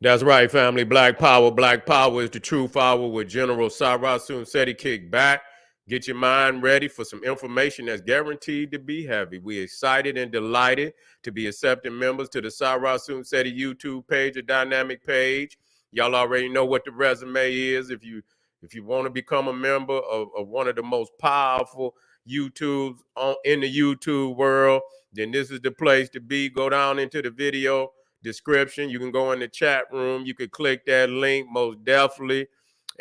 That's right, family. Black Power. Black Power is the true power with General Sarasun Seti. Kick back. Get your mind ready for some information that's guaranteed to be heavy. We're excited and delighted to be accepting members to the Sarasun Seti YouTube page, a dynamic page. Y'all already know what the resume is. If you want to become a member of one of the most powerful YouTubes in the YouTube world, then this is the place to be. Go down into the video description. You can go in the chat room. You could click that link most definitely.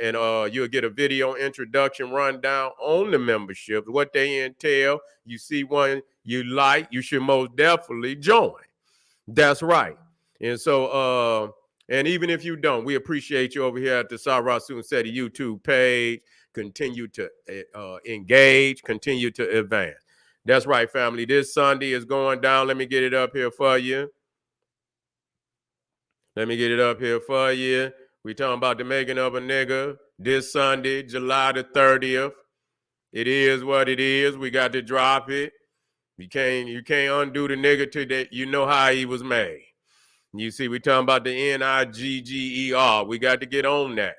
And you'll get a video introduction rundown on the memberships, what they entail. You see one you like, you should most definitely join. That's right. And so, and even if you don't, we appreciate you over here at the Sarasun Seti YouTube page. Continue to engage, continue to advance. That's right, family. This Sunday is going down. Let me get it up here for you. Let me get it up here for you. We talking about the making of a nigga this Sunday, July the 30th. It is what it is. We got to drop it. You can't undo the nigga till that you know how he was made. You see, we talking about the Nigger. We got to get on that.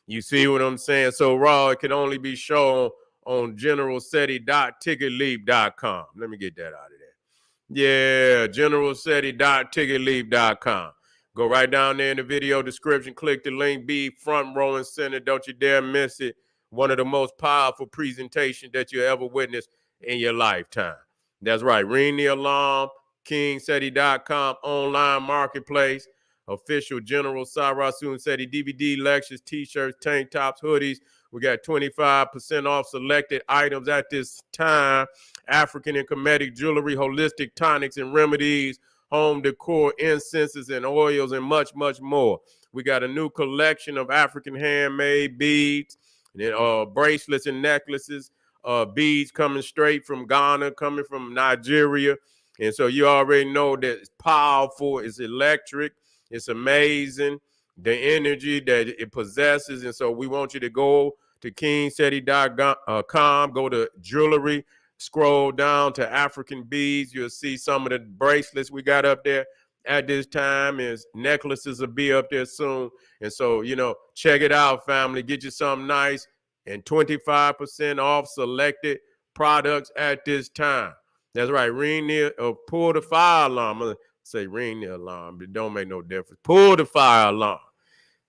You see what I'm saying? So raw, it can only be shown on generalseti.ticketleap.com. Let me get that out of there. Yeah, generalseti.ticketleap.com. Go right down there in the video description, click the link, be front row and center. Don't you dare miss it. One of the most powerful presentations that you ever witnessed in your lifetime. That's right. Ring the alarm, kingseti.com, online marketplace, official General Sarasun Seti DVD lectures, t-shirts, tank tops, hoodies. We got 25% off selected items at this time. African and Kemetic jewelry, holistic tonics and remedies, home decor, incenses and oils, and much, much more. We got a new collection of African handmade beads, and bracelets and necklaces, beads coming straight from Ghana, coming from Nigeria. And so you already know that it's powerful, it's electric, it's amazing, the energy that it possesses. And so we want you to go to kingseti.com, go to jewelry, scroll down to African beads. You'll see some of the bracelets we got up there at this time, and necklaces will be up there soon. And so, check it out, family. Get you something nice and 25% off selected products at this time. That's right. Ring the pull the fire alarm. I'm gonna say ring the alarm, but it don't make no difference. Pull the fire alarm.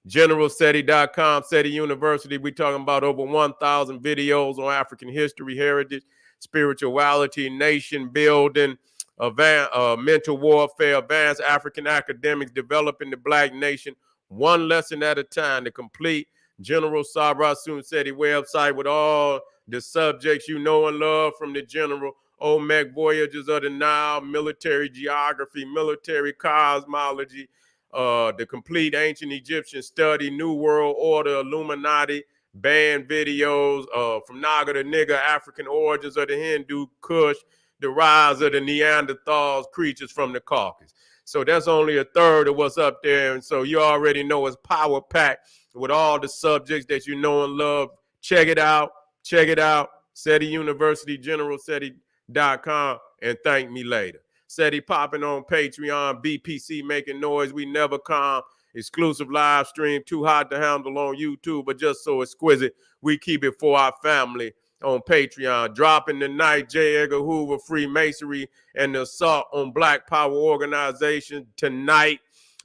GeneralSeti.com, Seti University. We talking about over 1,000 videos on African history, heritage, spirituality, nation building, mental warfare, advanced African academics, developing the black nation one lesson at a time. To complete General Sarasun Seti website with all the subjects you know and love from the general. Olmec voyages of the Nile, military geography, military cosmology, the complete ancient Egyptian study, New World Order, Illuminati, band videos, from Naga to Nigger, African origins of the Hindu Kush, the rise of the Neanderthals, creatures from the Caucasus. So that's only a third of what's up there. And so you already know it's power packed with all the subjects that you know and love. Check it out. Check it out. Seti University, GeneralSeti.com, and thank me later. Seti popping on Patreon, BPC making noise. We never calm. Exclusive live stream, too hot to handle on YouTube, but just so exquisite. We keep it for our family on Patreon. Dropping tonight, J. Edgar Hoover, Freemasonry, and the assault on Black Power organization tonight.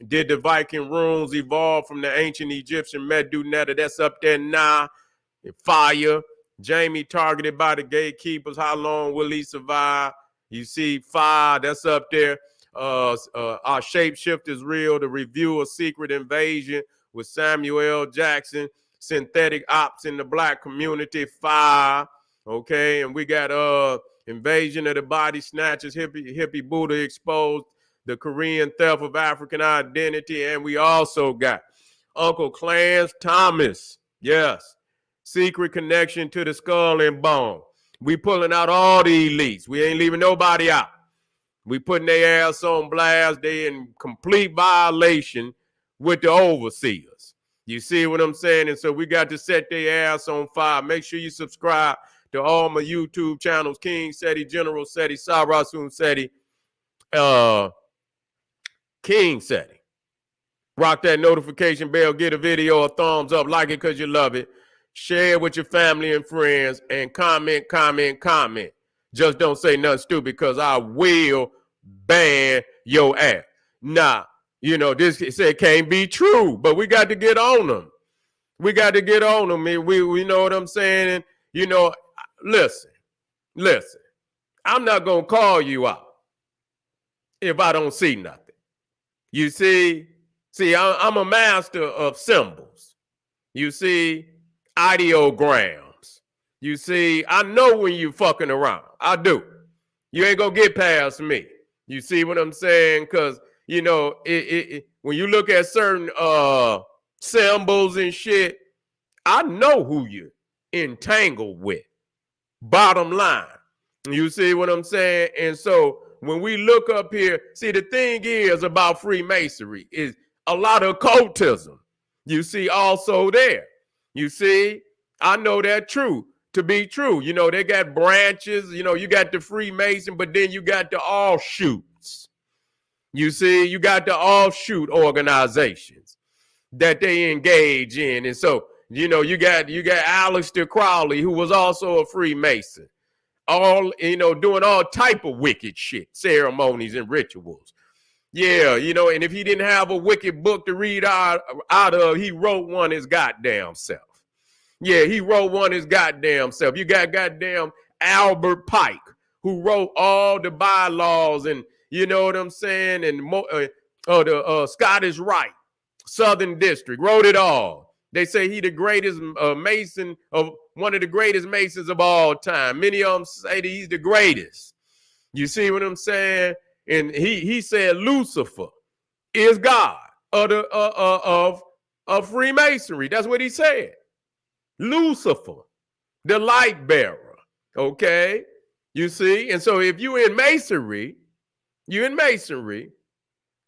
Did the Viking runes evolve from the ancient Egyptian Medu Netta? That's up there now. Fire. Jamie targeted by the gatekeepers. How long will he survive? You see, fire. That's up there. Our shapeshift is real. The review of Secret Invasion with Samuel L. Jackson. Synthetic ops in the black community. Fire. Okay, and we got Invasion of the Body Snatchers. Hippie Buddha exposed the Korean theft of African identity. And we also got Uncle Clarence Thomas. Yes. Secret connection to the skull and bone. We pulling out all the elites. We ain't leaving nobody out. We putting their ass on blast. They in complete violation with the overseers. You see what I'm saying? And so we got to set their ass on fire. Make sure you subscribe to all my YouTube channels: King Seti, General Seti, Sarasun Seti, King Seti. Rock that notification bell, get a video a thumbs up, like it because you love it. Share it with your family and friends, and comment. Just don't say nothing stupid, because I will ban your ass. Nah, this it can't be true, but we got to get on them. We got to get on them. We know what I'm saying. And, listen, I'm not going to call you out if I don't see nothing. You see, I'm a master of symbols. You see, ideograms. You see, I know when you fucking around. I do. You ain't gonna get past me. You see what I'm saying? Because, when you look at certain symbols and shit, I know who you're entangled with. Bottom line. You see what I'm saying? And so when we look up here, see, the thing is about Freemasonry is a lot of occultism. You see, also there. You see, I know that to be true. They got branches. You got the Freemason, but then you got the offshoots. You see, you got the offshoot organizations that they engage in. And so, you got Aleister Crowley, who was also a Freemason. Doing all type of wicked shit, ceremonies and rituals. Yeah, and if he didn't have a wicked book to read out of, he wrote one his goddamn self. Yeah, he wrote one his goddamn self. You got goddamn Albert Pike, who wrote all the bylaws, and you know what I'm saying, and the Scottish Rite, Southern District, wrote it all. They say he the greatest Mason of one of the greatest Masons of all time. Many of them say that he's the greatest. You see what I'm saying? And he said Lucifer is God of Freemasonry. That's what he said. Lucifer, the light bearer. Okay, you see. And so if you're in Masonry,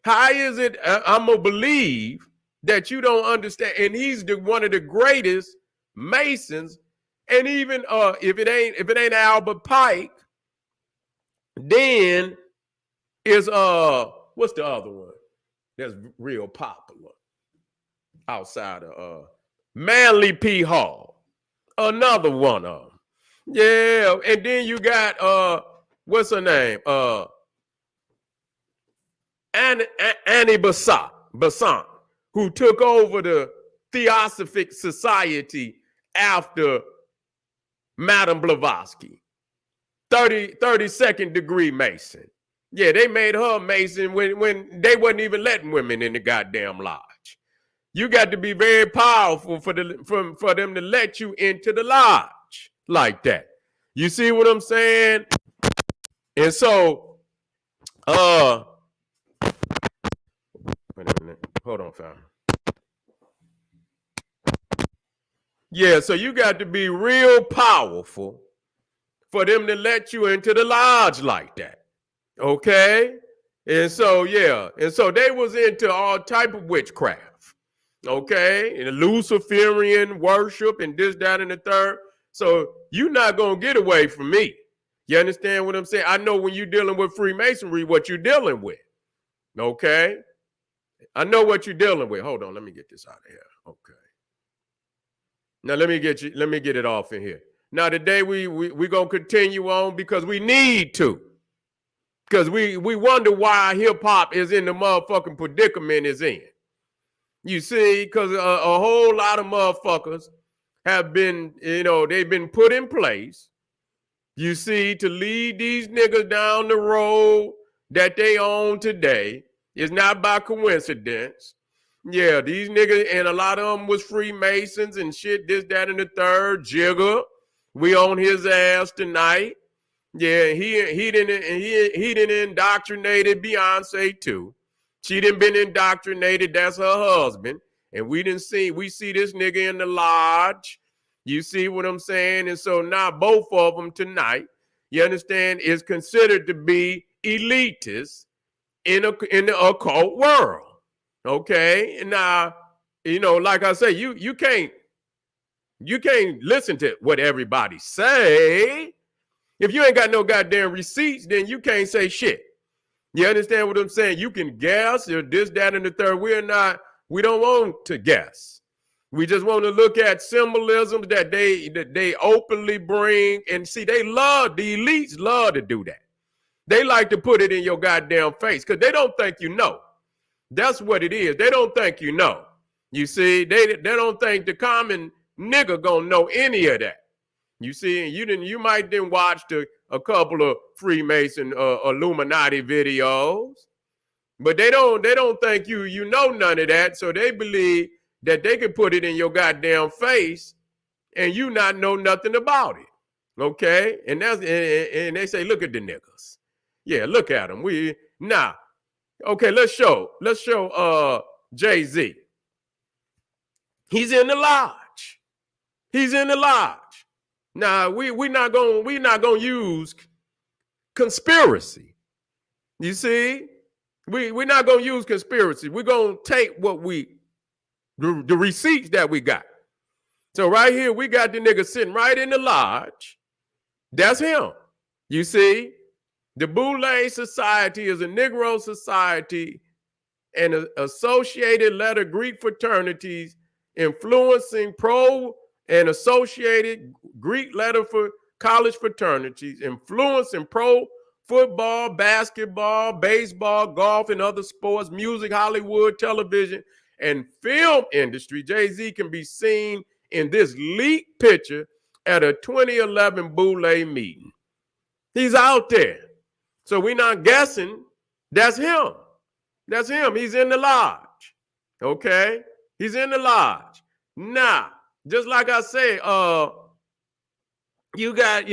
how is it I'm gonna believe that you don't understand? And he's one of the greatest Masons. And even if it ain't Albert Pike, then is what's the other one that's real popular outside of Manly P. Hall, another one of them. Yeah, and then you got what's her name? Annie Besant, who took over the Theosophic Society after Madame Blavatsky. 32nd degree Mason. Yeah, they made her Mason when they wasn't even letting women in the goddamn lodge. You got to be very powerful for them to let you into the lodge like that. You see what I'm saying? And so, hold on, fam. Yeah, so you got to be real powerful for them to let you into the lodge like that. Okay? And so, yeah. And so they was into all type of witchcraft. Okay? And Luciferian worship and this, that, and the third. So you're not going to get away from me. You understand what I'm saying? I know when you're dealing with Freemasonry, what you're dealing with. Okay? I know what you're dealing with. Hold on. Let me get this out of here. Okay. Now let me get it off in here. Now today we're gonna continue on because we need to. Because we wonder why hip-hop is in the motherfucking predicament it's in. You see, because a whole lot of motherfuckers have been, they've been put in place, you see, to lead these niggas down the road that they own today. It's not by coincidence. Yeah, these niggas, and a lot of them was Freemasons and shit, this, that, and the third. Jigger, we on his ass tonight. Yeah, he didn't indoctrinated Beyonce too. She didn't been indoctrinated. That's her husband. And we see this nigga in the lodge. You see what I'm saying? And so now both of them tonight, you understand, is considered to be elitists in the occult world. Okay, and now, like I say, you can't listen to what everybody say. If you ain't got no goddamn receipts, then you can't say shit. You understand what I'm saying? You can guess or this, that, and the third. We're not We don't want to guess. We just want to look at symbolisms that they openly bring. And see, the elites love to do that. They like to put it in your goddamn face because they don't think you know. That's what it is. They don't think you know. You see, they don't think the common nigga gonna know any of that. You see, and you might then watch a couple of Freemason Illuminati videos, but they don't think you know none of that. So they believe that they can put it in your goddamn face and you not know nothing about it. Okay, and they say, look at the niggas. Yeah, look at them. Okay, let's show Jay-Z. He's in the lodge. He's in the lodge. Now we're not gonna use conspiracy. You see, we're not gonna use conspiracy. We're gonna take the receipts that we got. So right here we got the nigga sitting right in the lodge. That's him. You see, the Boule Society is a Negro society and associated letter Greek fraternities influencing pro and associated Greek letter for college fraternities, influencing pro football, basketball, baseball, golf, and other sports, music, Hollywood, television, and film industry. Jay-Z can be seen in this leaked picture at a 2011 Boule meeting. He's out there. So we're not guessing. That's him. That's him. He's in the lodge. Okay? He's in the lodge. Now, just like I say, you got,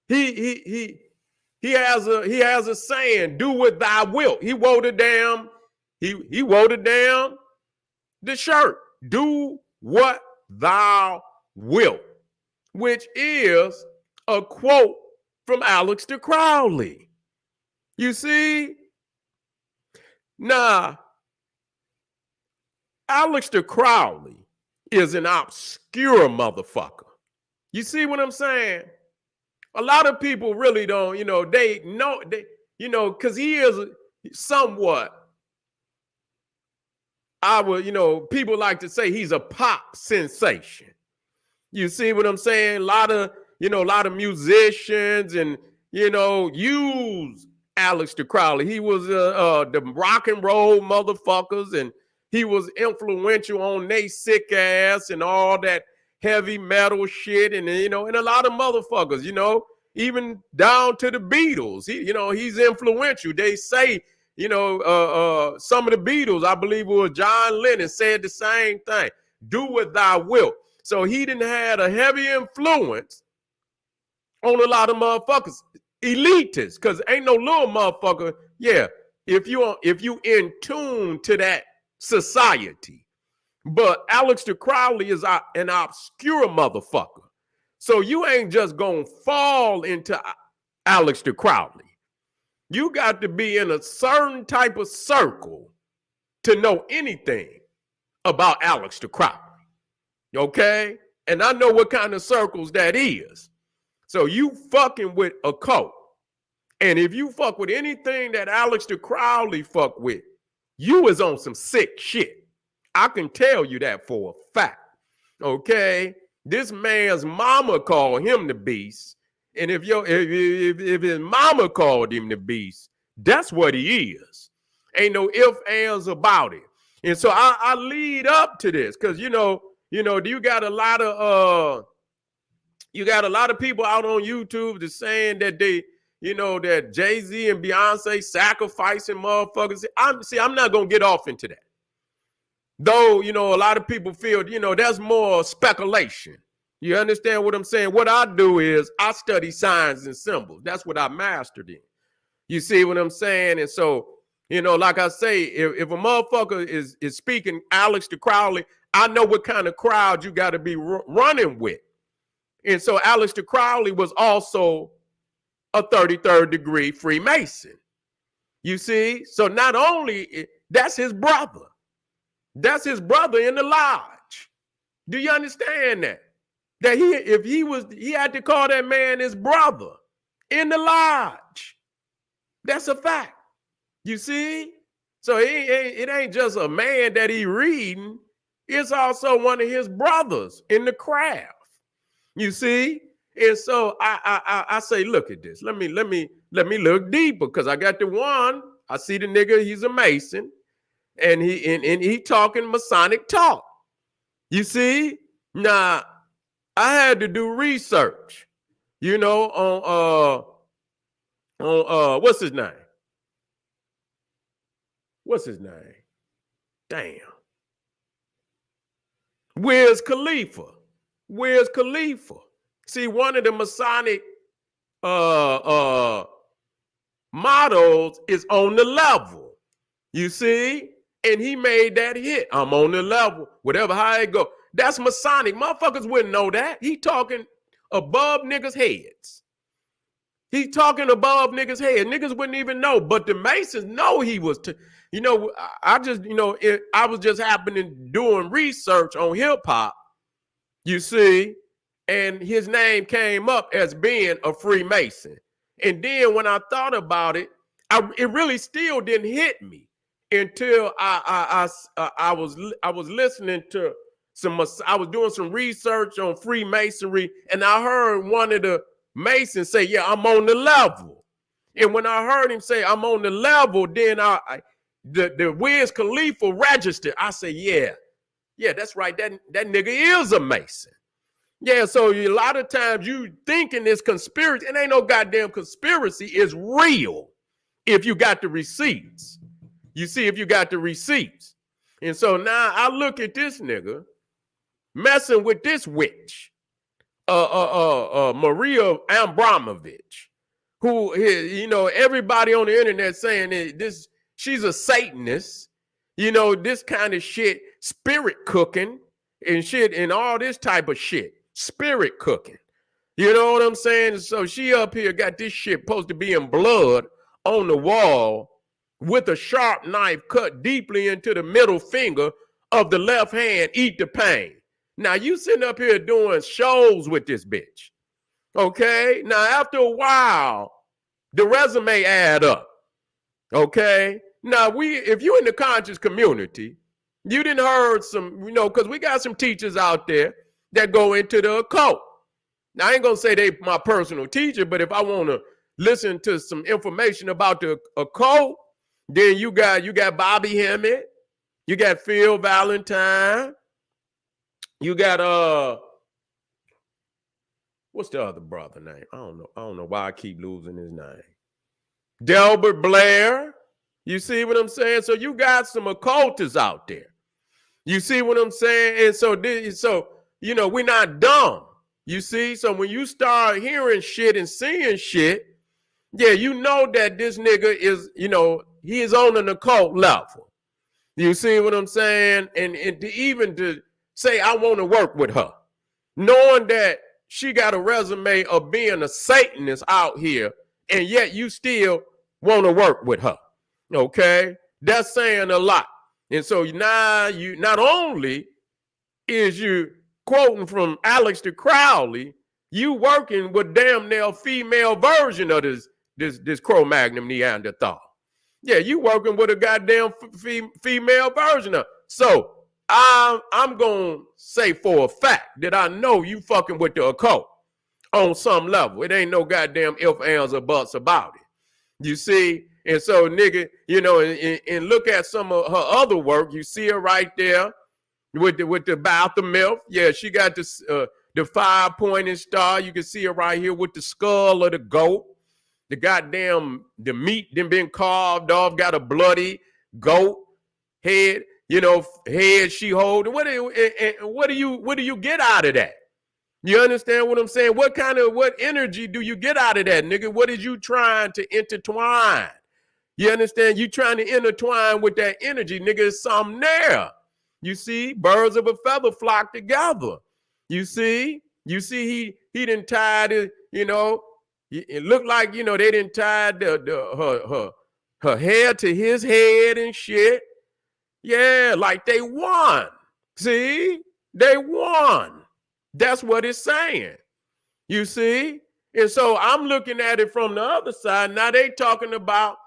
he has a saying, do what thou wilt. He wore the damn the shirt. Do what thou wilt, which is a quote from Aleister Crowley. You see? Now, Aleister Crowley is an obscure motherfucker. You see what I'm saying? A lot of people really don't, because he is somewhat, people like to say he's a pop sensation. You see what I'm saying? A lot of musicians and, use Aleister Crowley. He was the rock and roll motherfuckers, and he was influential on they sick ass and all that heavy metal shit, and and a lot of motherfuckers, even down to the Beatles. He's influential. They say, some of the Beatles, I believe it was John Lennon, said the same thing. Do what thou wilt. So he didn't have a heavy influence on a lot of motherfuckers, elitists, because ain't no little motherfucker. Yeah, if you in tune to that society. But Aleister Crowley is an obscure motherfucker. So you ain't just gonna fall into Aleister Crowley. You got to be in a certain type of circle to know anything about Aleister Crowley. Okay? And I know what kind of circles that is. So you fucking with a cult. And if you fuck with anything that Aleister Crowley fuck with, you is on some sick shit. I can tell you that for a fact. Okay? This man's mama called him the beast. And if his mama called him the beast, that's what he is. Ain't no ifs, ands about it. And so I lead up to this because you got a lot of people out on YouTube that's saying that that Jay-Z and Beyonce sacrificing motherfuckers. I'm not gonna get off into that. Though, a lot of people feel, that's more speculation. You understand what I'm saying? What I do is I study signs and symbols. That's what I mastered in. You see what I'm saying? And so, like I say, if a motherfucker is speaking Aleister Crowley, I know what kind of crowd you got to be running with. And so Aleister Crowley was also a 33rd degree Freemason. You see? So not only, that's his brother. That's his brother in the lodge. Do you understand that? That he had to call that man his brother in the lodge. That's a fact. You see? So it ain't just a man that he reading. It's also one of his brothers in the craft. You see? And so I say, look at this. Let me look deeper, because I got the one. I see the nigga, he's a Mason, and he talking Masonic talk. You see? Now, I had to do research, you know, on what's his name? What's his name? Damn. Wiz Khalifa. Wiz Khalifa. See, one of the Masonic mottos is on the level. You see? And he made that hit. I'm on the level. Whatever, how it go. That's Masonic. Motherfuckers wouldn't know that. He talking above niggas' heads. He talking above niggas' heads. Niggas wouldn't even know. But the Masons know he was, you know, I just, you know, I was just happening doing research on hip hop, you see, and his name came up as being a Freemason. And then when I thought about it, it really still didn't hit me until I was listening to I was doing some research on Freemasonry, and I heard one of the Masons say, yeah, I'm on the level. And when I heard him say I'm on the level, then the Wiz Khalifa registered. I say, yeah, that's right. That nigga is a Mason. Yeah, so a lot of times you thinking it's conspiracy. It ain't no goddamn conspiracy. It's real if you got the receipts. You see, if you got the receipts. And so now I look at this nigga messing with this witch, Maria Abramovich, who, you know, everybody on the internet saying this, she's a Satanist, you know, this kind of shit, spirit cooking and shit, and all this type of shit, spirit cooking. You know what I'm saying? So she up here got this shit supposed to be in blood on the wall with a sharp knife cut deeply into the middle finger of the left hand, eat the pain. Now you sitting up here doing shows with this bitch. Okay? Now after a while, the resume add up. Okay? Now if you in the conscious community, you didn't heard some, you know, because we got some teachers out there that go into the occult. Now I ain't gonna say they my personal teacher, but if I want to listen to some information about the occult, then you got Bobby Hemmett, you got Phil Valentine, you got what's the other brother name? I don't know why I keep losing his name. Delbert Blair. You see what I'm saying? So you got some occultists out there. You see what I'm saying? And so you know, we're not dumb. You see? So when you start hearing shit and seeing shit, yeah, you know that this nigga is, you know, he is on an occult level. You see what I'm saying? And to say I want to work with her, knowing that she got a resume of being a Satanist out here, and yet you still want to work with her. Okay? That's saying a lot. And so now you not only is you quoting from Aleister Crowley, you working with damn near female version of this Cro-Magnon Neanderthal. Yeah, you working with a goddamn female version of. So I'm gonna say for a fact that I know you fucking with the occult on some level. It ain't no goddamn ifs, ands, or buts about it. You see? And so, nigga, you know, and look at some of her other work. You see her right there with the about the myth. Yeah, she got this the 5-pointed star. You can see her right here with the skull of the goat. The meat then been carved off, got a bloody goat head, you know, head she holding. What do you get out of that? You understand what I'm saying? What energy do you get out of that, nigga? What is you trying to intertwine? You understand? You trying to intertwine with that energy, nigga. It's something there. You see, birds of a feather flock together. You see he didn't tie it, you know. It looked like, you know, they didn't tie her hair to his head and shit. Yeah, like they won. See? They won. That's what it's saying. You see? And so I'm looking at it from the other side. Now they talking about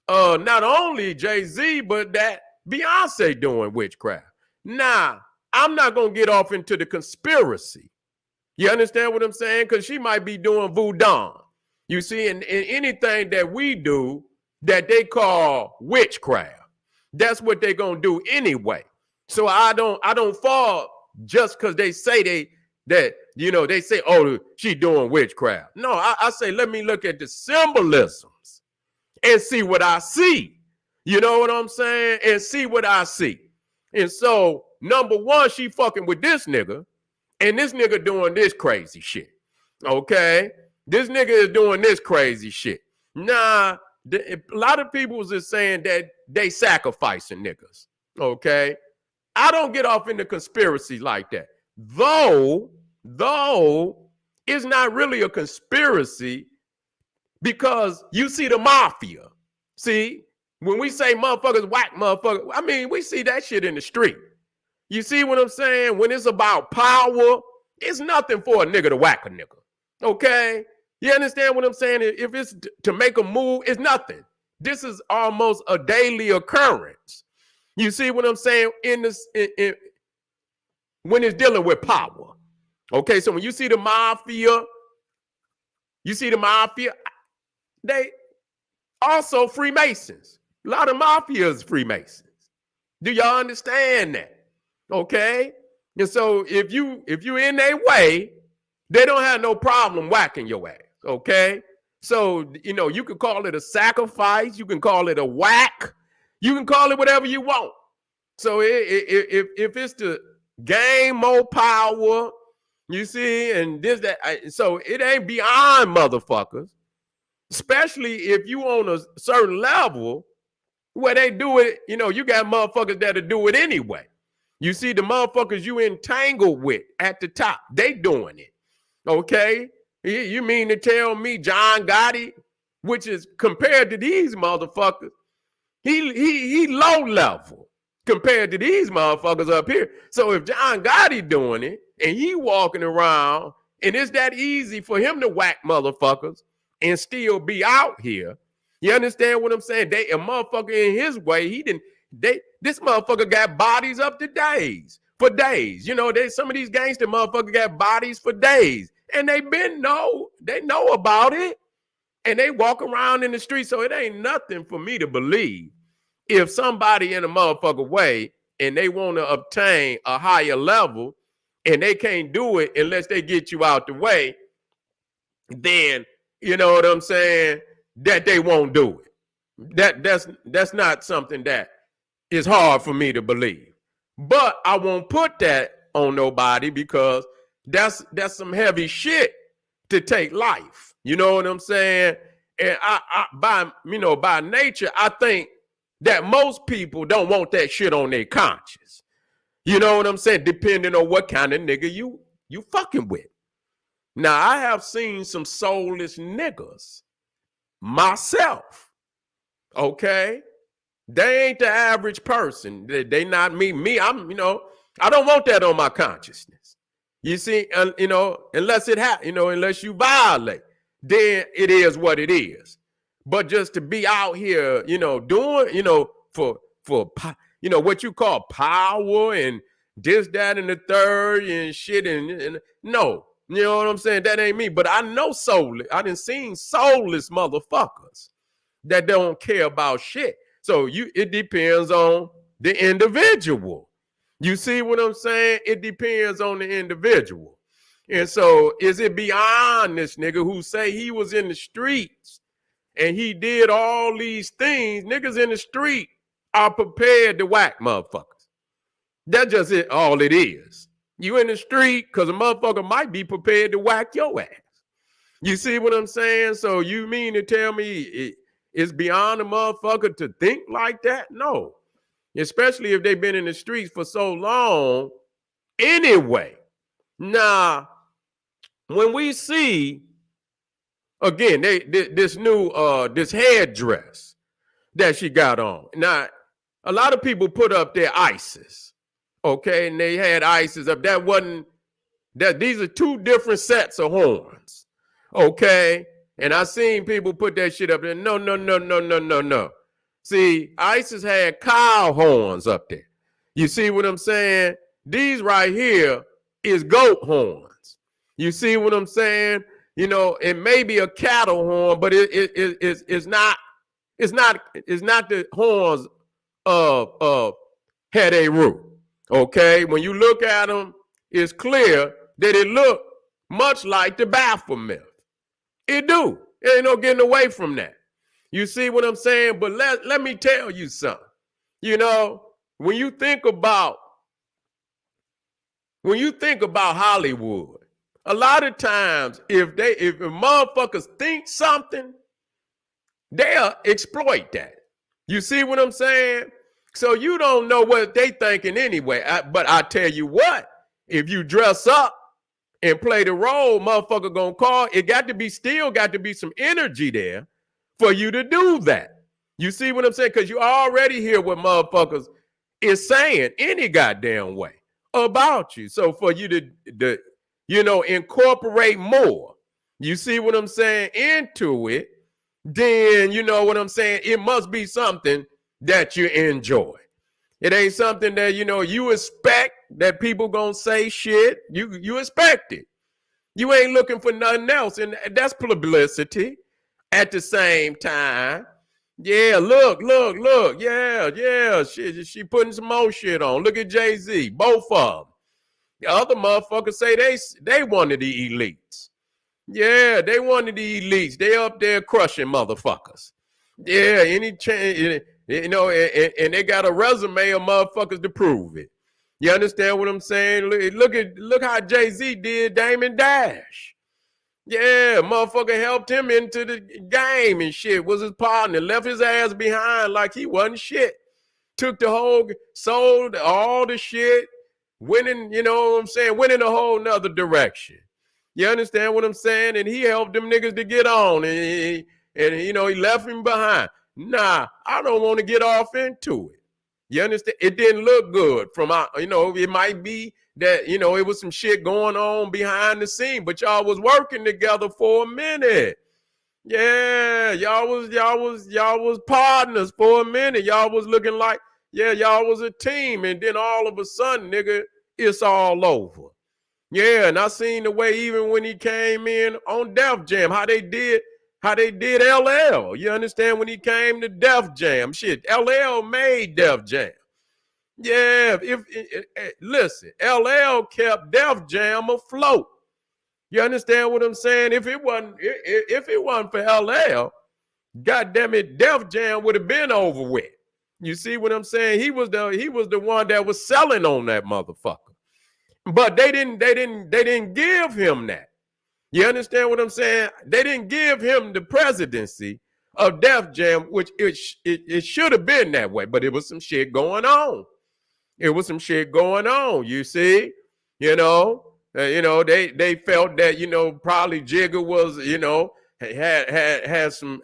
not only Jay-Z, but that Beyonce doing witchcraft. Now, I'm not going to get off into the conspiracy. You understand what I'm saying? Because she might be doing voodoo. You see, in anything that we do that they call witchcraft, that's what they're going to do anyway. So I don't fall just because they say they say, oh, she doing witchcraft. No, I say, let me look at the symbolisms and see what I see. You know what I'm saying? And see what I see. And so, number one, she fucking with this nigga, and this nigga doing this crazy shit. Okay? This nigga is doing this crazy shit. Nah, a lot of people was just saying that they sacrificing niggas. Okay? I don't get off into conspiracy like that. Though it's not really a conspiracy because you see the mafia. See? When we say motherfuckers whack motherfuckers, I mean, we see that shit in the street. You see what I'm saying? When it's about power, it's nothing for a nigga to whack a nigga. Okay? You understand what I'm saying? If it's to make a move, it's nothing. This is almost a daily occurrence. You see what I'm saying? When it's dealing with power. Okay, so when you see the mafia, they also Freemasons. A lot of mafia is Freemasons. Do y'all understand that? Okay? And so if you in their way, they don't have no problem whacking your ass. Okay? So, you can call it a sacrifice. You can call it a whack. You can call it whatever you want. So if it's to gain more power, you see, and so it ain't beyond motherfuckers, especially if you on a certain level where they do it, you got motherfuckers that'll do it anyway. You see the motherfuckers you entangled with at the top, they doing it. Okay? You mean to tell me John Gotti, which is compared to these motherfuckers, he low level compared to these motherfuckers up here. So if John Gotti doing it and he walking around and it's that easy for him to whack motherfuckers and still be out here, you understand what I'm saying? A motherfucker in his way, this motherfucker got bodies up to days, for days. Some of these gangster motherfuckers got bodies for days. And they know about it. And they walk around in the street. So it ain't nothing for me to believe if somebody in a motherfucker way and they want to obtain a higher level and they can't do it unless they get you out the way, then you know what I'm saying, that they won't do it. That's not something that is hard for me to believe. But I won't put that on nobody because that's some heavy shit to take life. You know what I'm saying? And I by nature, I think that most people don't want that shit on their conscience. You know what I'm saying? Depending on what kind of nigga you fucking with. Now, I have seen some soulless niggas myself. Okay? They ain't the average person. They not me. I'm, I don't want that on my consciousness. You see, unless it happens, unless you violate, then it is what it is. But just to be out here, doing, for what you call power and this, that, and the third and shit, and no, you know what I'm saying? That ain't me. But I know soulless. I done seen soulless motherfuckers that don't care about shit. So it depends on the individual. You see what I'm saying? It depends on the individual. And so is it beyond this nigga who say he was in the streets and he did all these things? Niggas in the street are prepared to whack motherfuckers. That's just all it is. You in the street because a motherfucker might be prepared to whack your ass. You see what I'm saying? So you mean to tell me it's beyond a motherfucker to think like that? No. Especially if they've been in the streets for so long anyway. Now, when we see, again, this new this headdress that she got on. Now, a lot of people put up their ISIS, okay, and they had ISIS up. These are two different sets of horns, okay? And I seen people put that shit up there. No. See, ISIS had cow horns up there. You see what I'm saying? These right here is goat horns. You see what I'm saying? You know, it may be a cattle horn, but it's not the horns of Heru. Okay, when you look at them, it's clear that it look much like the Baphomet. It do. There ain't no getting away from that. You see what I'm saying? But let me tell you something. You know, when you think about Hollywood, a lot of times if motherfuckers think something, they'll exploit that. You see what I'm saying? So you don't know what they thinking anyway. But I tell you what, if you dress up and play the role, motherfucker gonna call. It still got to be some energy there for you to do that. You see what I'm saying? Because you already hear what motherfuckers is saying any goddamn way about you. So for you to incorporate more, you see what I'm saying, into it, then you know what I'm saying, it must be something that you enjoy. It ain't something that, you expect that people gonna say shit. You expect it. You ain't looking for nothing else. And that's publicity at the same time. Yeah, look. Yeah. She putting some more shit on. Look at Jay-Z, both of them. The other motherfuckers say they one of the elites. Yeah, they one of the elites. They up there crushing motherfuckers. Yeah, any change, and they got a resume of motherfuckers to prove it. You understand what I'm saying? Look how Jay-Z did Damon Dash. Yeah, motherfucker helped him into the game and shit. Was his partner, left his ass behind like he wasn't shit. Took sold all the shit, winning, you know what I'm saying, went in a whole nother direction. You understand what I'm saying? And he helped them niggas to get on, and he left him behind. Nah, I don't want to get off into it. You understand? It didn't look good it might be that, it was some shit going on behind the scene, but y'all was working together for a minute. Yeah, y'all was partners for a minute. Y'all was looking like, yeah, y'all was a team. And then all of a sudden, nigga, it's all over. Yeah, and I seen the way even when he came in on Def Jam, how they did LL. You understand? When he came to Def Jam, shit, LL made Def Jam. Yeah, listen, LL kept Def Jam afloat. You understand what I'm saying? If it wasn't for LL, goddamn it, Def Jam would have been over with. You see what I'm saying? He was the one that was selling on that motherfucker. But they didn't give him that. You understand what I'm saying? They didn't give him the presidency of Def Jam, which it should have been that way, but it was some shit going on. It was some shit going on, you see? They felt that, probably Jigga was,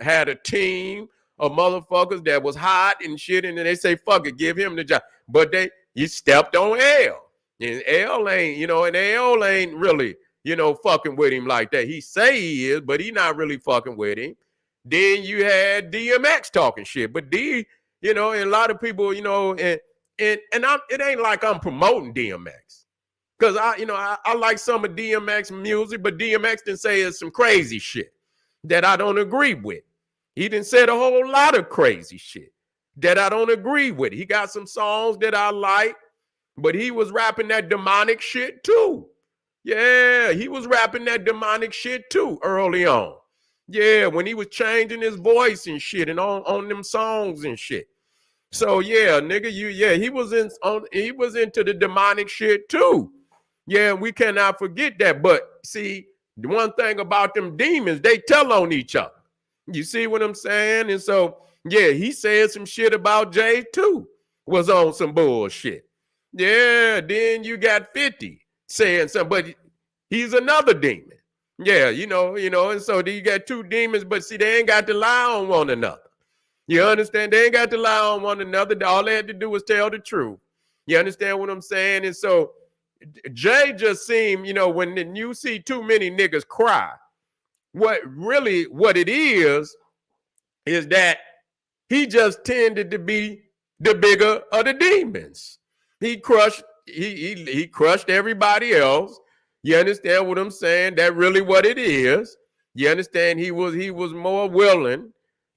had a team of motherfuckers that was hot and shit, and then they say, fuck it, give him the job. But he stepped on L. And L ain't, and L ain't really, fucking with him like that. He say he is, but he not really fucking with him. Then you had DMX talking shit. But and a lot of people, it ain't like I'm promoting DMX. Because I like some of DMX music, but DMX didn't say it's some crazy shit that I don't agree with. He didn't say a whole lot of crazy shit that I don't agree with. He got some songs that I like. But he was rapping that demonic shit too. Yeah, he was rapping that demonic shit too early on. Yeah, when he was changing his voice and shit and on them songs and shit. So yeah, nigga, he was into the demonic shit too. Yeah, we cannot forget that. But see, the one thing about them demons, they tell on each other. You see what I'm saying? And so, yeah, he said some shit about Jay too. Was on some bullshit. Yeah, then you got 50 saying something, but he's another demon. Yeah, and so you got two demons, but see, they ain't got to lie on one another. You understand? They ain't got to lie on one another. All they had to do was tell the truth. You understand what I'm saying? And so Jay just seemed, when you see too many niggas cry, what it is that He just tended to be the bigger of the demons. He crushed everybody else. You understand what I'm saying? That's really what it is. You understand? He was more willing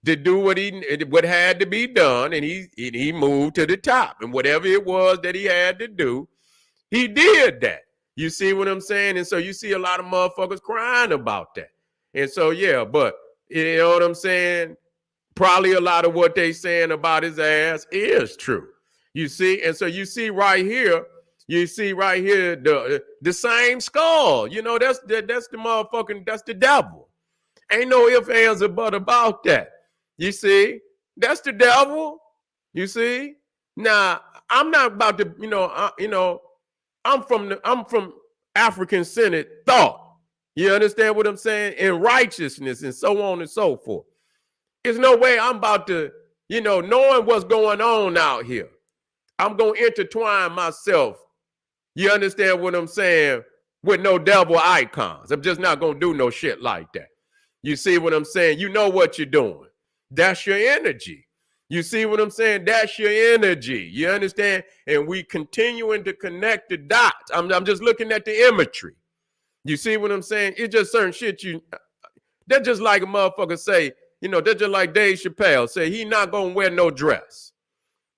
to do what had to be done, and he moved to the top. And whatever it was that he had to do, he did that. You see what I'm saying? And so you see a lot of motherfuckers crying about that. And so, yeah, but you know what I'm saying? Probably a lot of what they saying about his ass is true. You see? And so you see right here the same skull. You know, that's the motherfucking, that's the devil. Ain't no ifs, ands, or but about that. You see? That's the devil. You see? Now, I'm not about to, I'm from African-centered thought. You understand what I'm saying? And righteousness and so on and so forth. There's no way I'm about to, knowing what's going on out here, I'm going to intertwine myself, you understand what I'm saying, with no devil icons. I'm just not going to do no shit like that. You see what I'm saying? You know what you're doing. That's your energy. You see what I'm saying? That's your energy. You understand? And we continuing to connect the dots. I'm just looking at the imagery. You see what I'm saying? It's just certain shit they're just like a motherfucker say, they're just like Dave Chappelle say he not gonna wear no dress.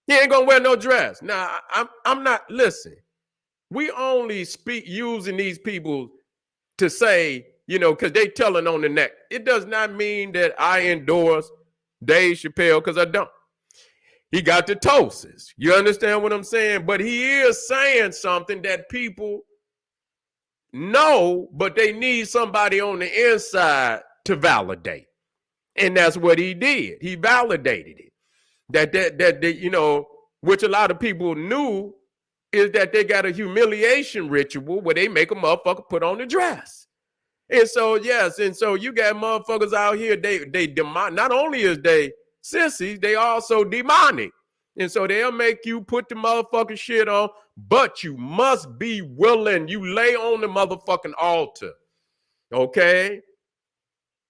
He ain't gonna wear no dress. Now, I'm not, listen, we only speak using these people to say, because they telling on the neck. It does not mean that I endorse Dave Chappelle, because I don't. He got the ptosis. You understand what I'm saying? But he is saying something that people know, but they need somebody on the inside to validate. And that's what he did. He validated it. That which a lot of people knew, is that they got a humiliation ritual where they make a motherfucker put on the dress. And so, yes, and so you got motherfuckers out here, they demonic. Not only is they sissies, they also demonic. And so they'll make you put the motherfucking shit on, but you must be willing. You lay on the motherfucking altar. Okay?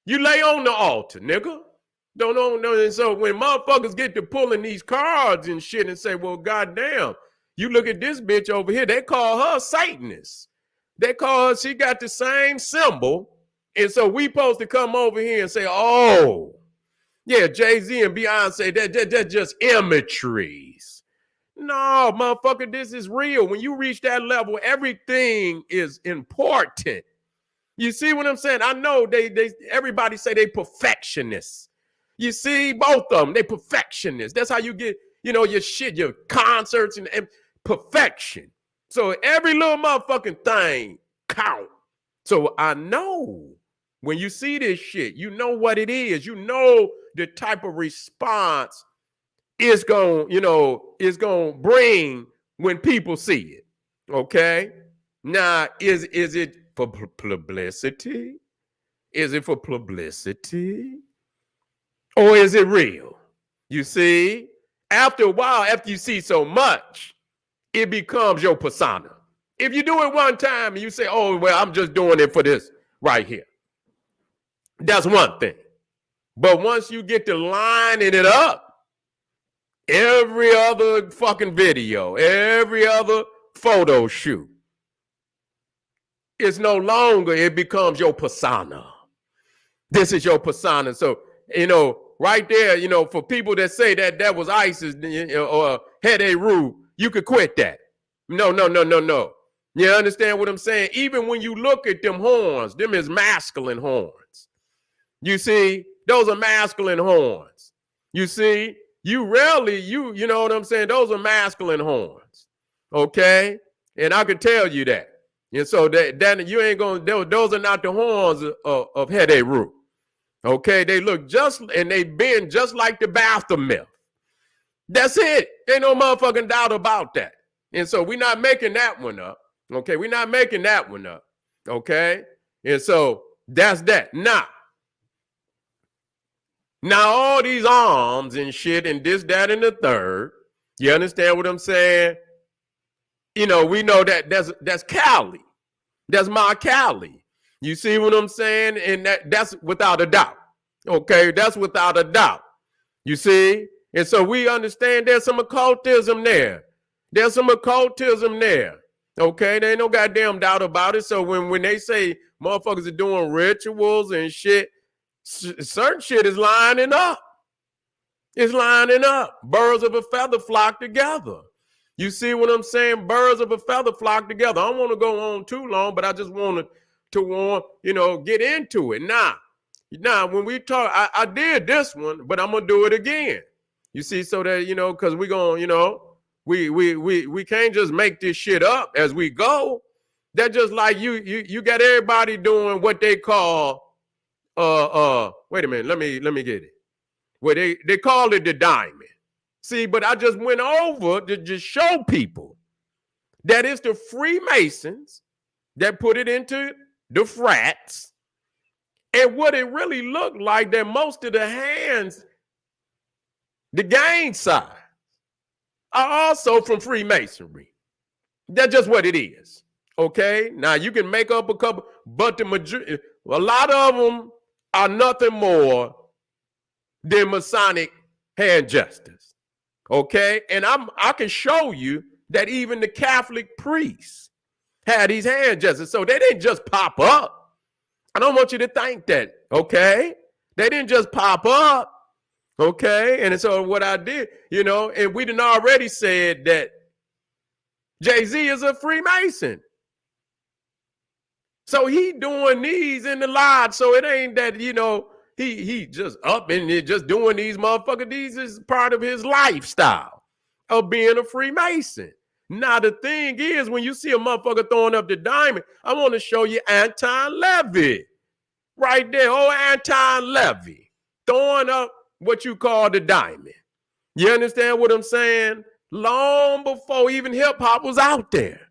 You lay on the altar, nigga. Don't know. And so when motherfuckers get to pulling these cards and shit and say, well, goddamn, you look at this bitch over here, they call her Satanist. They call her, she got the same symbol. And so we supposed to come over here and say, oh, yeah, Jay-Z and Beyonce, that's just imageries. No, motherfucker, this is real. When you reach that level, everything is important. You see what I'm saying? I know everybody say they perfectionists. You see, both of them, they perfectionists. That's how you get, your shit, your concerts and perfection. So every little motherfucking thing count. So I know when you see this shit, you know what it is. You know the type of response it's going to bring when people see it. Okay? Now, is it for publicity? Is it for publicity? Or is it real? You see? After a while, after you see so much, it becomes your persona. If you do it one time and you say, oh, well, I'm just doing it for this right here. That's one thing. But once you get to lining it up, every other fucking video, every other photo shoot, it's no longer, it becomes your persona. This is your persona. So, right there, for people that say that was ISIS or Head Rue, you could quit that. No. You understand what I'm saying? Even when you look at them horns, them is masculine horns. You see, those are masculine horns. You see, you rarely, you know what I'm saying? Those are masculine horns. Okay? And I can tell you that. And so that you ain't going to, those are not the horns of Head Rue. Okay? They look and they bend just like the Baphomet. That's it. Ain't no motherfucking doubt about that. And so we're not making that one up. Okay? We're not making that one up. Okay? And so that's that. Now all these arms and shit and this, that, and the third, you understand what I'm saying? We know that's Cali. That's my Cali. You see what I'm saying? And that's without a doubt. Okay? That's without a doubt. You see? And so we understand there's some occultism there. There's some occultism there. Okay, there ain't no goddamn doubt about it. So when they say motherfuckers are doing rituals and shit, certain shit is lining up. It's lining up. Birds of a feather flock together. You see what I'm saying? Birds of a feather flock together. I don't want to go on too long, but I just wanted to get into it. Now, when we talk, I did this one, but I'm gonna do it again. You see, so that because we're gonna, we can't just make this shit up as we go. That's just like you got everybody doing what they call wait a minute, let me get it. Well, they call it the diamond. See, but I just went over to just show people that it's the Freemasons that put it into the frats. And what it really looked like, that most of the hands, the gang side, are also from Freemasonry. That's just what it is. Okay? Now, you can make up a couple, but the majority, a lot of them are nothing more than Masonic hand jesters. Okay? And I can show you that even the Catholic priests had these hand jesters. So they didn't just pop up. I don't want you to think that, okay? They didn't just pop up, okay? And so what I did, and we done already said that Jay-Z is a Freemason. So he doing these in the lodge. So it ain't that, he just up and just doing these motherfuckers. These is part of his lifestyle of being a Freemason. Now, the thing is, when you see a motherfucker throwing up the diamond, I want to show you Anton Levy. Right there, Anton Levy. Throwing up what you call the diamond. You understand what I'm saying? Long before even hip-hop was out there.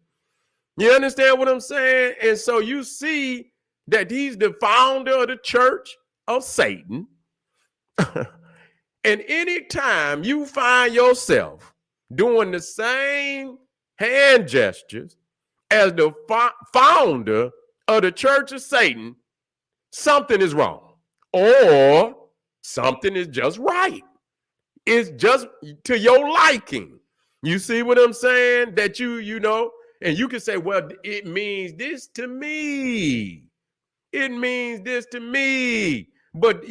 You understand what I'm saying? And so you see that he's the founder of the Church of Satan. And anytime you find yourself doing the same hand gestures as the founder of the Church of Satan, something is wrong, or something is just right. It's just to your liking. You see what I'm saying? That and you can say, well, it means this to me. It means this to me. But,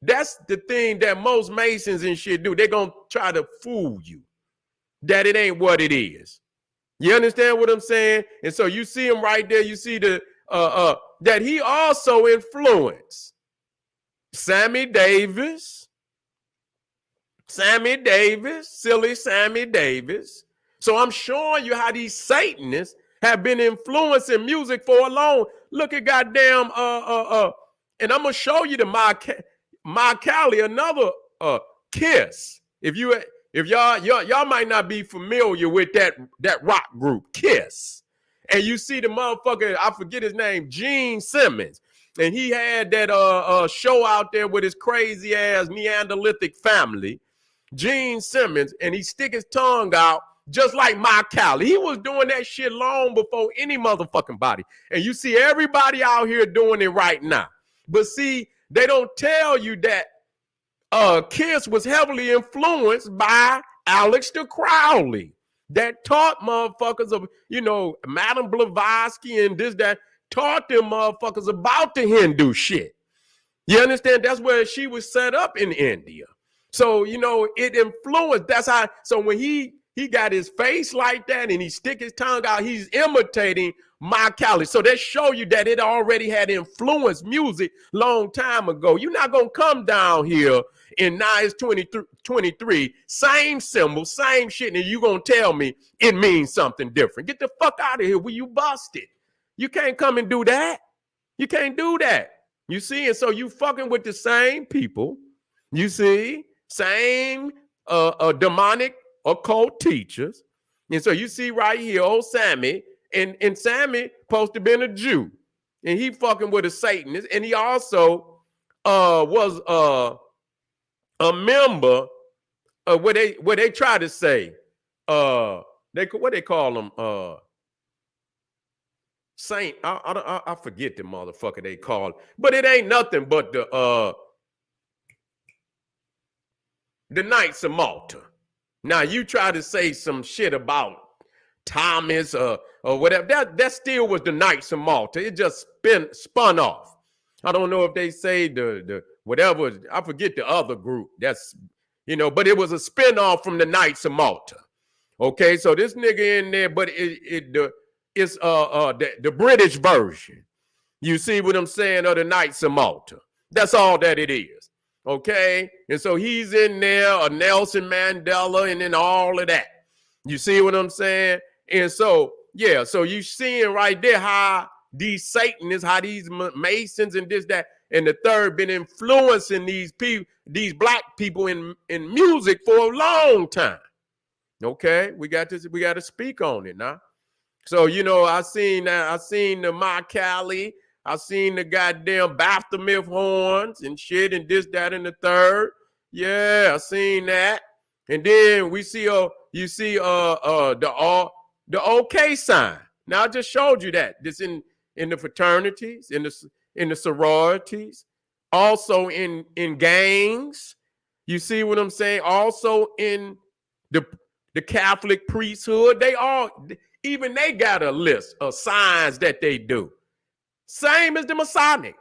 that's the thing that most Masons and shit do. They're going to try to fool you that it ain't what it is. You understand what I'm saying? And so you see him right there. You see that he also influenced Sammy Davis, silly Sammy Davis. So I'm showing you how these Satanists have been influencing music for a long. Look at goddamn and I'm gonna show you the Ma Cali, another Kiss. If y'all might not be familiar with that rock group, Kiss. And you see the motherfucker, I forget his name, Gene Simmons. And he had that show out there with his crazy ass Neanderthalic family, Gene Simmons, and he stick his tongue out just like Ma Cali. He was doing that shit long before any motherfucking body. And you see everybody out here doing it right now. But see, they don't tell you that Kiss was heavily influenced by Alex de Crowley. That taught motherfuckers of, Madame Blavatsky and this, that, taught them motherfuckers about the Hindu shit. You understand? That's where she was set up in India. So, it influenced. That's how, so when he got his face like that and he stick his tongue out, he's imitating Ma Cali. So they show you that it already had influenced music long time ago. You're not going to come down here in now it's 23, same symbol, same shit, and you going to tell me it means something different. Get the fuck out of here where you busted. You can't come and do that. You can't do that. You see? And so you fucking with the same people. You see? Same demonic occult teachers. And so you see right here, old Sammy, and Sammy supposed to been a Jew. And he fucking with a Satanist. And he also was a member of what they try to say. What they call them? Saint. I forget the motherfucker they call it. But it ain't nothing but the the Knights of Malta. Now you try to say some shit about Thomas or whatever. That still was the Knights of Malta. It just spun off. I don't know if they say the whatever. I forget the other group. That's, you know, but it was a spin-off from the Knights of Malta. Okay, so this nigga in there, but it's the British version. You see what I'm saying? Of the Knights of Malta. That's all that it is. Okay, and so he's in there, a Nelson Mandela, and then all of that. You see what I'm saying? And so, yeah, so you seeing right there how these Satanists, how these Masons and this, that, and the third been influencing these people, these black people in music for a long time. Okay, we got to speak on it now. So, you know, I seen the Ma Cali, I seen the goddamn Baphomet horns and shit and this, that, and the third. Yeah, I seen that. And then we see you see the OK sign. Now I just showed you that. This in the fraternities, in the sororities, also in gangs. You see what I'm saying? Also in the Catholic priesthood. They got a list of signs that they do. Same as the Masonic.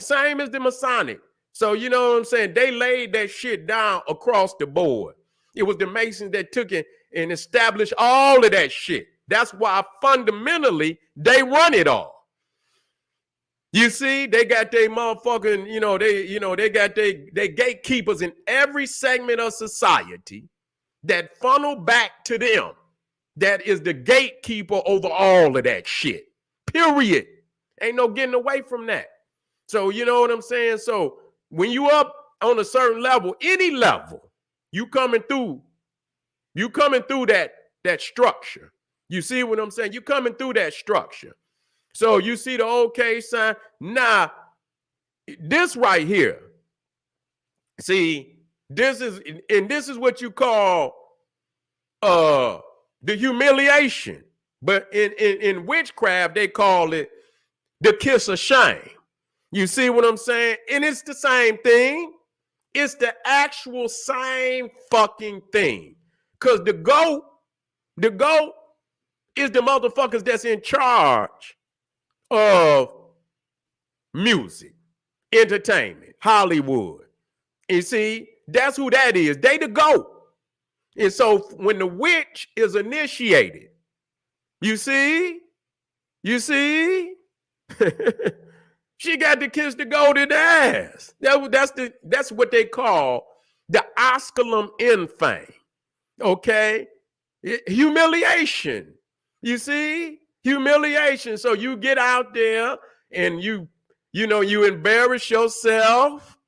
So you know what I'm saying? They laid that shit down across the board. It was the Masons that took it and established all of that shit. That's why fundamentally they run it all. You see, they got their motherfucking, they got their gatekeepers in every segment of society that funnel back to them. That is the gatekeeper over all of that shit. Period. Ain't no getting away from that. So you know what I'm saying? So when you up on a certain level, any level, you coming through that structure. You see what I'm saying? You coming through that structure. So you see the OK sign. Now, this right here. See, this is what you call the humiliation. But in witchcraft, they call it the kiss of shame. You see what I'm saying? And it's the same thing. It's the actual same fucking thing. Because the goat is the motherfuckers that's in charge of music, entertainment, Hollywood. You see, that's who that is. They the goat. And so when the witch is initiated, you see, she got to kiss the golden ass. That's what they call the osculum infame. Okay, humiliation. You see, humiliation. So you get out there and you embarrass yourself.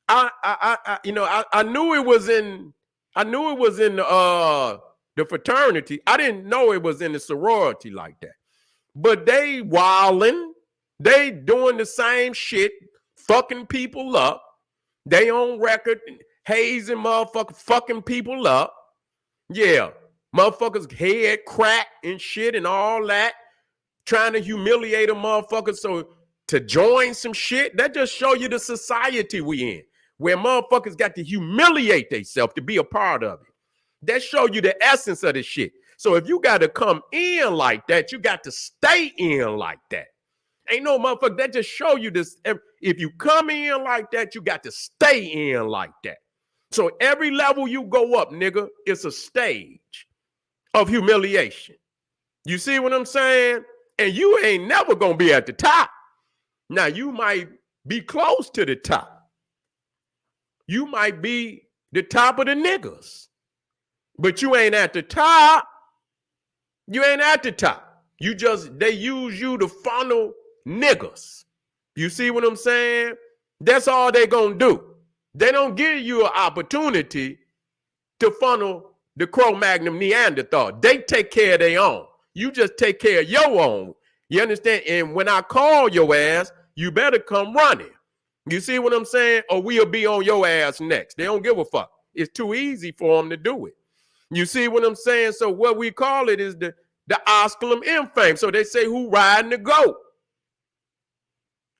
I knew it was in the fraternity. I didn't know it was in the sorority like that. But they wilding, they doing the same shit, fucking people up. They on record, hazing motherfuckers, fucking people up. Yeah, motherfuckers head crack and shit and all that, trying to humiliate a motherfucker so to join some shit. That just show you the society we in, where motherfuckers got to humiliate themselves to be a part of it. That show you the essence of the shit. So if you got to come in like that, you got to stay in like that. Ain't no motherfucker. That just show you this. If you come in like that, you got to stay in like that. So every level you go up, nigga, it's a stage of humiliation. You see what I'm saying? And you ain't never gonna be at the top. Now you might be close to the top. You might be the top of the niggas, but you ain't at the top. You ain't at the top. They use you to funnel niggas. You see what I'm saying? That's all they gonna do. They don't give you an opportunity to funnel the Cro-Magnon Neanderthal. They take care of their own. You just take care of your own. You understand? And when I call your ass, you better come running. You see what I'm saying? Or we'll be on your ass next. They don't give a fuck. It's too easy for them to do it. You see what I'm saying? So what we call it is the osculum infame. So they say, who riding the goat?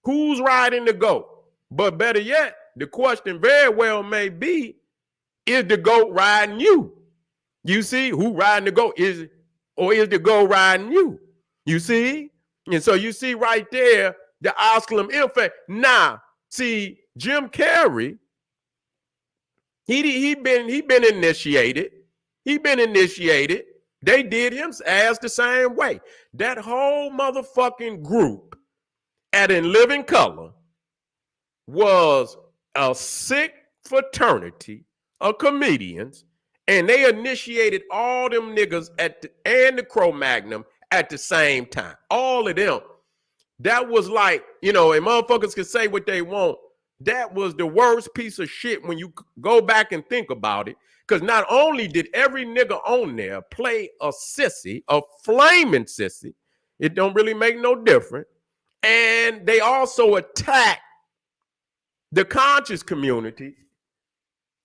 Who's riding the goat? But better yet, the question very well may be, Is the goat riding you? You see, who riding the goat? Is the goat riding you? You see? And so you see right there, the osculum infant. Now, see, Jim Carrey, he been initiated. He been initiated. They did him ass the same way. That whole motherfucking group at In Living Color was a sick fraternity of comedians, and they initiated all them niggas and the Cro-Magnon at the same time. All of them. That was like, and motherfuckers can say what they want. That was the worst piece of shit when you go back and think about it. Because not only did every nigga on there play a sissy, a flaming sissy, it don't really make no difference. And they also attacked the conscious community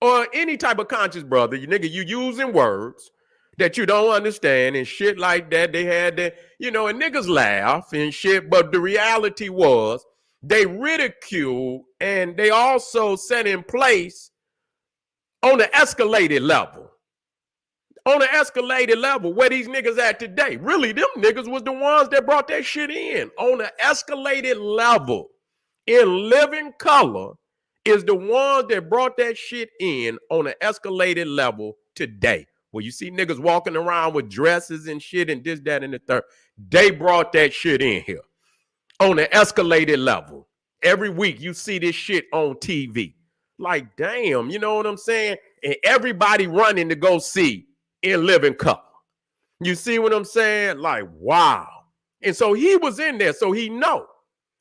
or any type of conscious brother. You using words that you don't understand and shit like that. They had that, and niggas laugh and shit. But the reality was they ridiculed and they also set in place on the escalated level. On the escalated level, where these niggas at today. Really, them niggas was the ones that brought that shit in. On the escalated level, In Living Color is the ones that brought that shit in on an escalated level today. Where you see niggas walking around with dresses and shit and this, that, and the third. They brought that shit in here on an escalated level. Every week you see this shit on TV. Like, damn, you know what I'm saying? And everybody running to go see In Living Color. You see what I'm saying? Like, wow. And so he was in there, so he know.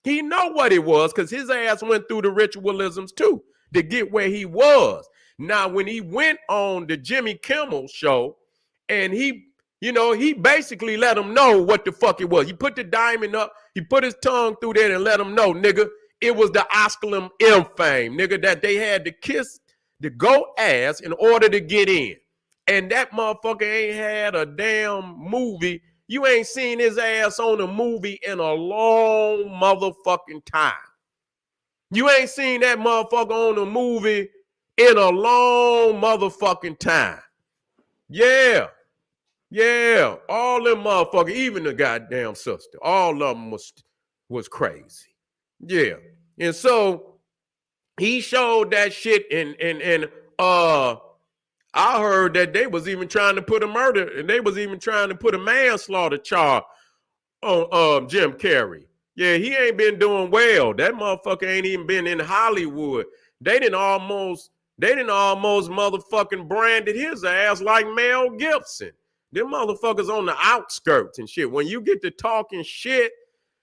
He know what it was because his ass went through the ritualisms too to get where he was. Now, when he went on the Jimmy Kimmel show and he basically let him know what the fuck it was. He put the diamond up. He put his tongue through there and let him know, nigga, it was the osculum infame, nigga, that they had to kiss the goat ass in order to get in. And that motherfucker ain't had a damn movie. You ain't seen his ass on a movie in a long motherfucking time. You ain't seen that motherfucker on a movie in a long motherfucking time. Yeah. Yeah. All them motherfuckers, even the goddamn sister, all of them was crazy. Yeah. And so he showed that shit and I heard that they was even trying to put a murder and they was even trying to put a manslaughter charge on Jim Carrey. Yeah, he ain't been doing well. That motherfucker ain't even been in Hollywood. They didn't almost motherfucking branded his ass like Mel Gibson. Them motherfuckers on the outskirts and shit. When you get to talking shit,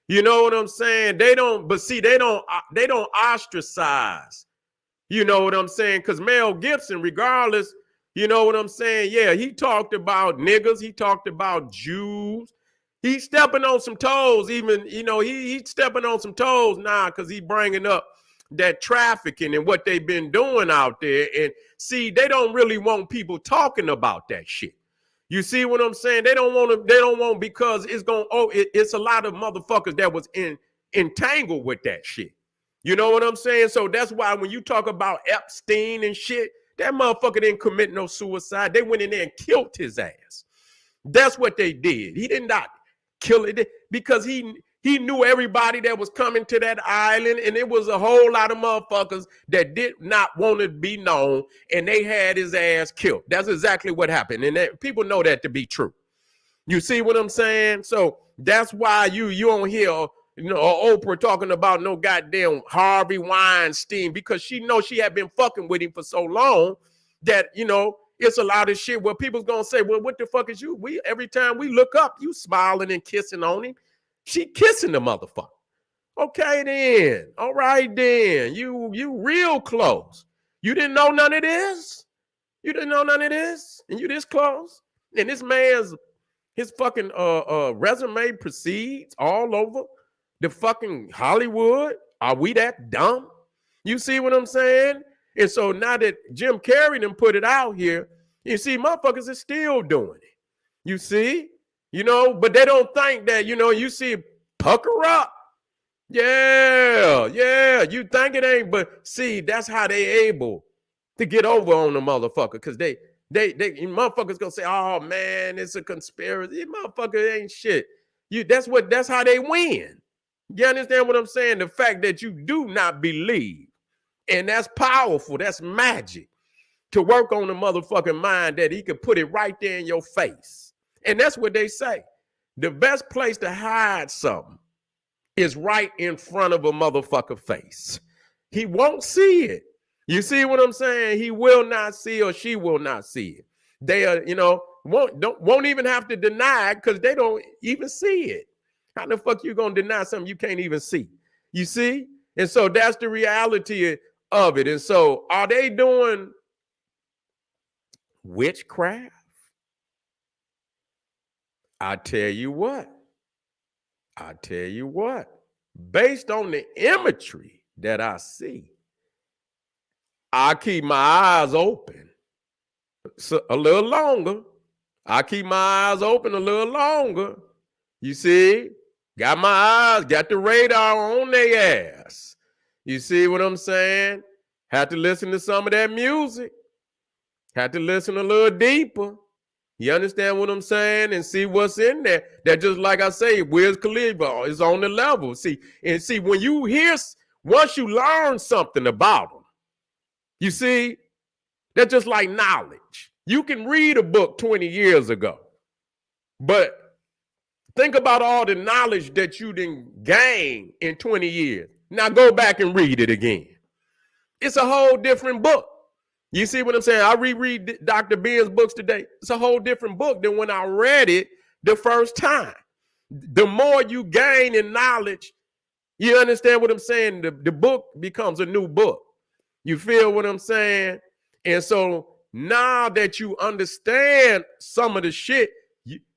you know what I'm saying? They don't ostracize. You know what I'm saying? Because Mel Gibson, regardless, you know what I'm saying? Yeah, he talked about niggas. He talked about Jews. He's stepping on some toes. Even, he's stepping on some toes now because he's bringing up that trafficking and what they've been doing out there. And see, they don't really want people talking about that shit. You see what I'm saying? They don't want because it's a lot of motherfuckers that was entangled with that shit. You know what I'm saying? So that's why when you talk about Epstein and shit, that motherfucker didn't commit no suicide. They went in there and killed his ass. That's what they did. He did not kill it because he knew everybody that was coming to that island, and it was a whole lot of motherfuckers that did not want to be known, and they had his ass killed. That's exactly what happened, and people know that to be true. You see what I'm saying? So that's why you don't hear Oprah talking about no goddamn Harvey Weinstein, because she knows she had been fucking with him for so long that, it's a lot of shit where people's going to say, well, what the fuck is you? Every time we look up, you smiling and kissing on him. She kissing the motherfucker. Okay, then. All right, then. You real close. You didn't know none of this? You didn't know none of this? And you this close? And this man's, his fucking resume proceeds all over the fucking Hollywood. Are we that dumb? You see what I'm saying? And so now that Jim Carrey done put it out here, you see motherfuckers are still doing it. You see? But they don't think that, you see pucker up. Yeah. You think it ain't, but see, that's how they able to get over on the motherfucker, because they motherfuckers gonna say, oh man, it's a conspiracy. Motherfucker ain't shit. That's how they win. You understand what I'm saying? The fact that you do not believe, and that's powerful. That's magic to work on the motherfucking mind, that he could put it right there in your face. And that's what they say. The best place to hide something is right in front of a motherfucker face. He won't see it. You see what I'm saying? He will not see, or she will not see it. They are, won't even have to deny it, because they don't even see it. How the fuck you gonna deny something you can't even see? You see? And so that's the reality of it. And so are they doing witchcraft? I tell you what. Based on the imagery that I see, I keep my eyes open a little longer. You see? Got my eyes, got the radar on their ass. You see what I'm saying? Had to listen to some of that music. Had to listen a little deeper. You understand what I'm saying? And see what's in there. That, just like I say, Wiz Khalifa is on the level. See, when you hear, once you learn something about them, you see, they're just like knowledge. You can read a book 20 years ago, but think about all the knowledge that you didn't gain in 20 years. Now go back and read it again. It's a whole different book. You see what I'm saying? I reread Dr. Ben's books today. It's a whole different book than when I read it the first time. The more you gain in knowledge, you understand what I'm saying? The book becomes a new book. You feel what I'm saying? And so now that you understand some of the shit,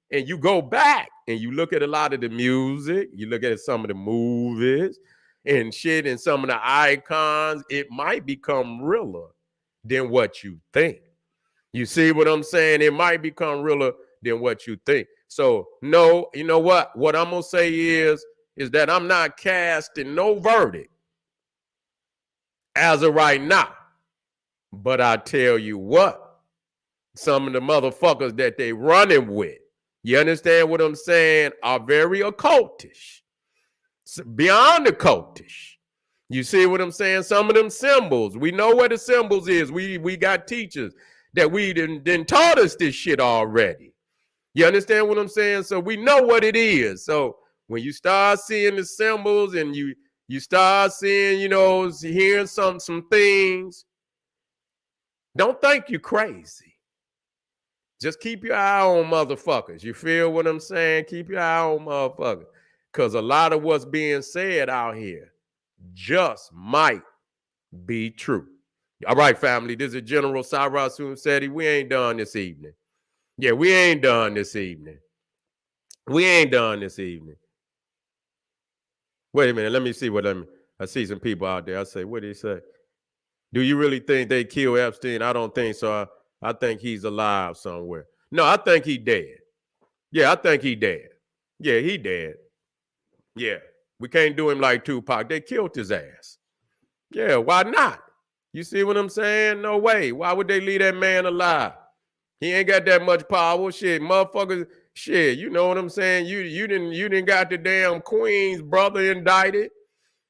and you go back and you look at a lot of the music, you look at some of the movies and shit and some of the icons, it might become realer than what you think. You see what I'm saying? It might become realer than what you think. So no, you know what? What I'm gonna say is that I'm not casting no verdict as of right now. But I tell you what, some of the motherfuckers that they running with, you understand what I'm saying, are very occultish, beyond the cultish. You see what I'm saying? Some of them symbols, we know what the symbols is. We got teachers that we didn't taught us this shit already. You understand what I'm saying? So we know what it is. So when you start seeing the symbols and you start seeing, hearing some things, don't think you're crazy. Just keep your eye on motherfuckers. You feel what I'm saying? Keep your eye on motherfuckers. Because a lot of what's being said out here just might be true. All right, family. This is General Cyrus Seti. We ain't done this evening. Yeah, we ain't done this evening. Wait a minute. Let me see what I see some people out there. I say, what did he say? Do you really think they killed Epstein? I don't think so. I think he's alive somewhere. No, I think he dead. Yeah, I think he dead. Yeah, he dead. Yeah, we can't do him like Tupac. They killed his ass. Yeah, why not? You see what I'm saying? No way. Why would they leave that man alive? He ain't got that much power. Shit, motherfuckers. Shit, you know what I'm saying? You didn't got the damn Queen's brother indicted.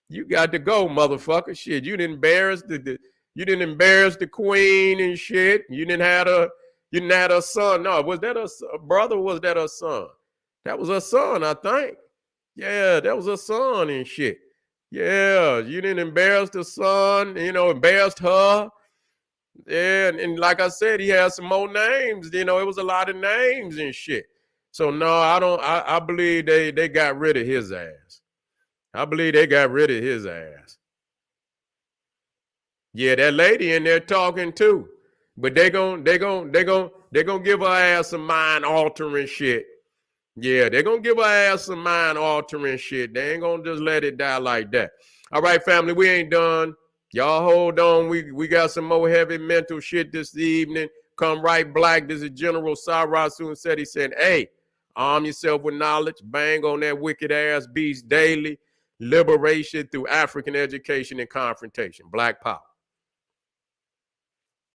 You got to go, motherfucker. Shit, you didn't embarrass the Queen and shit. You didn't have a son. No, was that a brother or was that a son? That was a son, I think. Yeah, that was a son and shit. Yeah, you didn't embarrass the son, embarrassed her. Yeah, and like I said, he has some more names. It was a lot of names and shit. So no, I believe they got rid of his ass. Yeah, that lady in there talking too. But they gonna give her ass some mind altering shit. Yeah, they're gonna give her ass some mind altering shit. They ain't gonna just let it die like that. All right, family, we ain't done. Y'all hold on. We got some more heavy mental shit this evening. Come right black. This is General Cyrus said. He said, hey, arm yourself with knowledge. Bang on that wicked ass beast daily. Liberation through African education and confrontation. Black power.